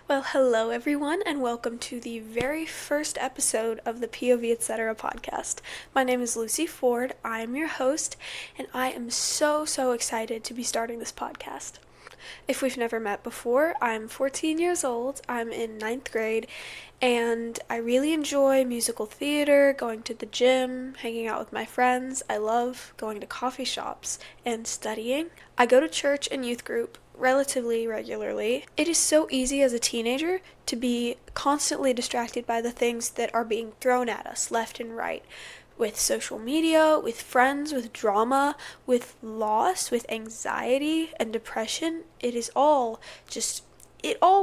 Well, hello everyone, and welcome to the very first episode of the POV etc. podcast. My name is Lucy Ford. I am your host, and I am so excited to be starting this podcast. If we've never met before, I'm 14 years old, I'm in ninth grade, and I really enjoy musical theater, going to the gym, hanging out with my friends. I love going to coffee shops and studying. I go to church and youth group relatively regularly. It is so easy as a teenager to be constantly distracted by the things that are being thrown at us left and right. With social media, with friends, with drama, with loss, with anxiety and depression, it all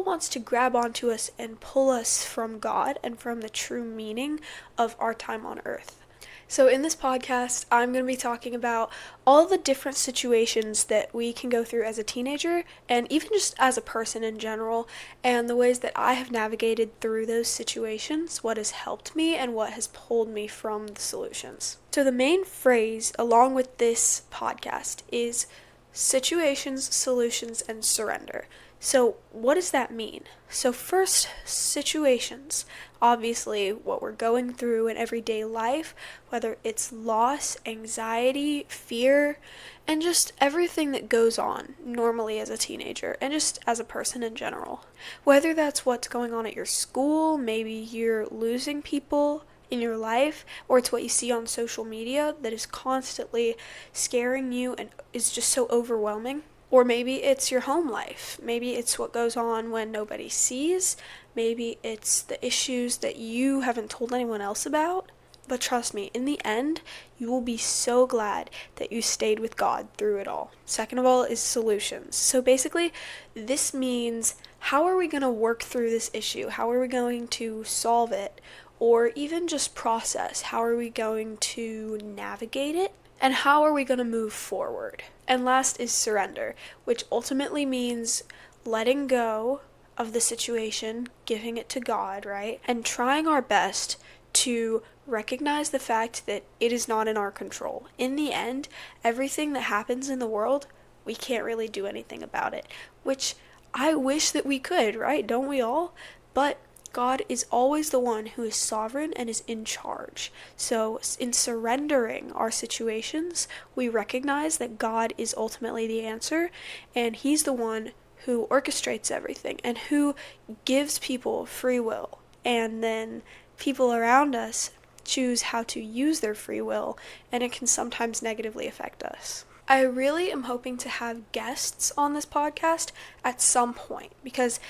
wants to grab onto us and pull us from God and from the true meaning of our time on earth. So in this podcast, I'm going to be talking about all the different situations that we can go through as a teenager and even just as a person in general, and the ways that I have navigated through those situations, what has helped me and what has pulled me from the solutions. So the main phrase along with this podcast is situations, solutions, and surrender. So what does that mean? So first, situations. Obviously, what we're going through in everyday life, whether it's loss, anxiety, fear, and just everything that goes on normally as a teenager and just as a person in general. Whether that's what's going on at your school, maybe you're losing people in your life, or it's what you see on social media that is constantly scaring you and is just so overwhelming. Or maybe it's your home life. Maybe it's what goes on when nobody sees. Maybe it's the issues that you haven't told anyone else about. But trust me, in the end, you will be so glad that you stayed with God through it all. Second of all is solutions. So basically, this means how are we going to work through this issue? How are we going to solve it? Or even just process. How are we going to navigate it? And how are we going to move forward? And last is surrender, which ultimately means letting go of the situation, giving it to God, right? And trying our best to recognize the fact that it is not in our control. In the end, everything that happens in the world, we can't really do anything about it, which I wish that we could, right? Don't we all? But God is always the one who is sovereign and is in charge. So in surrendering our situations, we recognize that God is ultimately the answer, and He's the one who orchestrates everything and who gives people free will. And then people around us choose how to use their free will, and it can sometimes negatively affect us. I really am hoping to have guests on this podcast at some point, because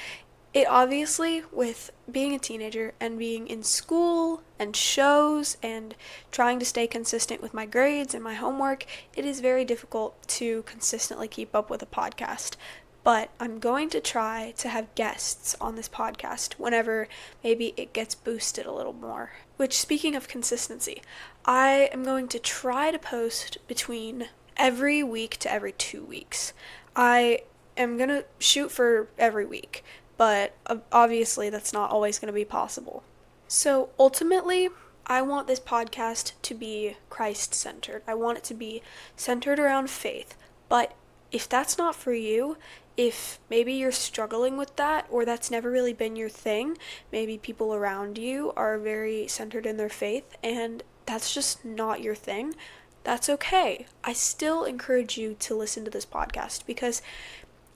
it obviously, with being a teenager and being in school and shows and trying to stay consistent with my grades and my homework, it is very difficult to consistently keep up with a podcast. But I'm going to try to have guests on this podcast whenever maybe it gets boosted a little more. Which, speaking of consistency, I am going to try to post between every week to every 2 weeks. I am going to shoot for every week, but obviously that's not always going to be possible. So ultimately, I want this podcast to be Christ-centered. I want it to be centered around faith. But if that's not for you, if maybe you're struggling with that, or that's never really been your thing, maybe people around you are very centered in their faith, and that's just not your thing, that's okay. I still encourage you to listen to this podcast, because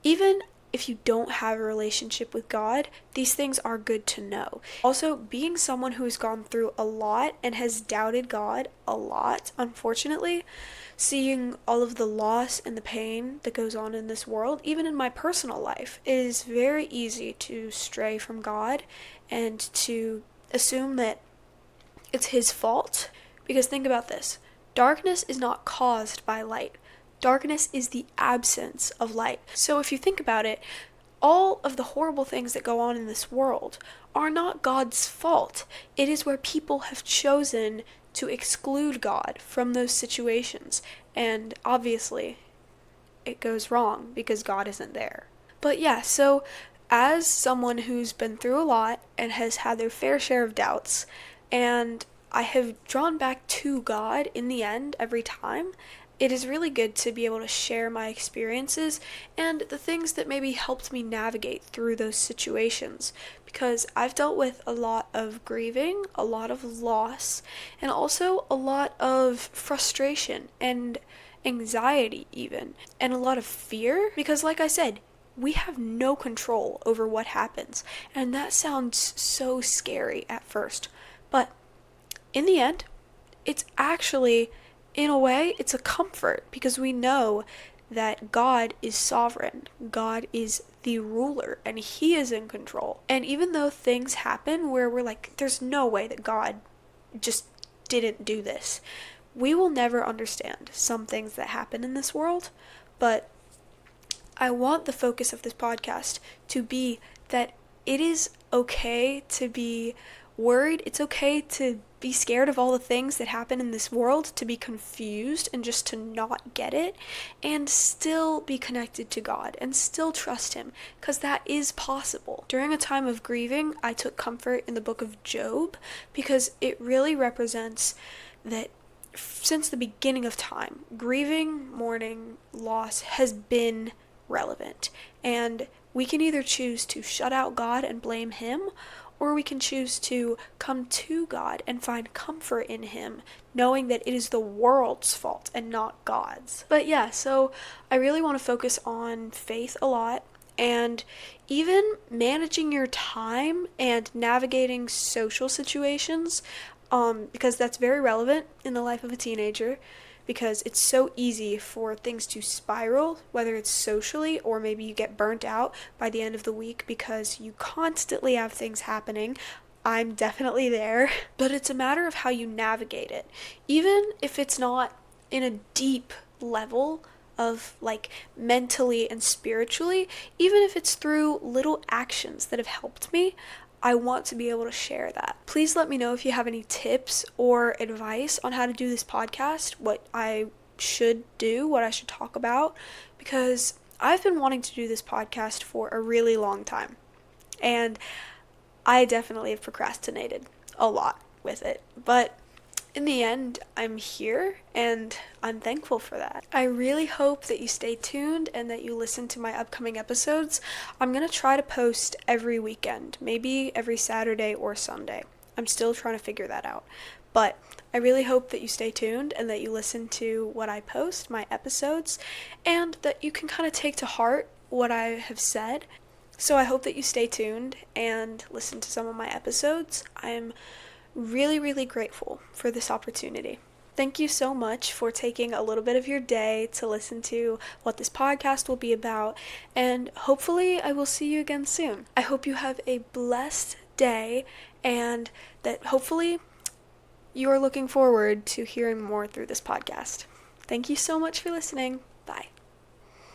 even if you don't have a relationship with God, these things are good to know. Also, being someone who has gone through a lot and has doubted God a lot, unfortunately, seeing all of the loss and the pain that goes on in this world, even in my personal life, it is very easy to stray from God and to assume that it's His fault. Because think about this, darkness is not caused by light. Darkness is the absence of light. So if you think about it, all of the horrible things that go on in this world are not God's fault. It is where people have chosen to exclude God from those situations. And obviously, it goes wrong because God isn't there. But yeah, so as someone who's been through a lot and has had their fair share of doubts, and I have drawn back to God in the end every time, it is really good to be able to share my experiences and the things that maybe helped me navigate through those situations, because I've dealt with a lot of grieving, a lot of loss, and also a lot of frustration and anxiety even, and a lot of fear, because like I said, we have no control over what happens, and that sounds so scary at first, but in the end, it's actually, in a way, it's a comfort, because we know that God is sovereign, God is the ruler, and He is in control. And even though things happen where we're like, there's no way that God just didn't do this, we will never understand some things that happen in this world, but I want the focus of this podcast to be that it is okay to be worried. It's okay to be scared of all the things that happen in this world, to be confused and just to not get it, and still be connected to God and still trust Him, because that is possible. During a time of grieving, I took comfort in the book of Job, because it really represents that since the beginning of time, grieving, mourning, loss has been relevant, and we can either choose to shut out God and blame Him, or we can choose to come to God and find comfort in Him, knowing that it is the world's fault and not God's. But yeah, so I really want to focus on faith a lot, and even managing your time and navigating social situations, because that's very relevant in the life of a teenager, because it's so easy for things to spiral, whether it's socially or maybe you get burnt out by the end of the week because you constantly have things happening. I'm definitely there, but it's a matter of how you navigate it. Even if it's not in a deep level of like mentally and spiritually, even if it's through little actions that have helped me, I want to be able to share that. Please let me know if you have any tips or advice on how to do this podcast, what I should do, what I should talk about, because I've been wanting to do this podcast for a really long time, and I definitely have procrastinated a lot with it, but in the end, I'm here, and I'm thankful for that. I really hope that you stay tuned and that you listen to my upcoming episodes. I'm going to try to post every weekend, maybe every Saturday or Sunday. I'm still trying to figure that out. But I really hope that you stay tuned and that you listen to what I post, my episodes, and that you can kind of take to heart what I have said. So I hope that you stay tuned and listen to some of my episodes. I'm really grateful for this opportunity. Thank you so much for taking a little bit of your day to listen to what this podcast will be about, and hopefully I will see you again soon. I hope you have a blessed day, and that hopefully you are looking forward to hearing more through this podcast. Thank you so much for listening.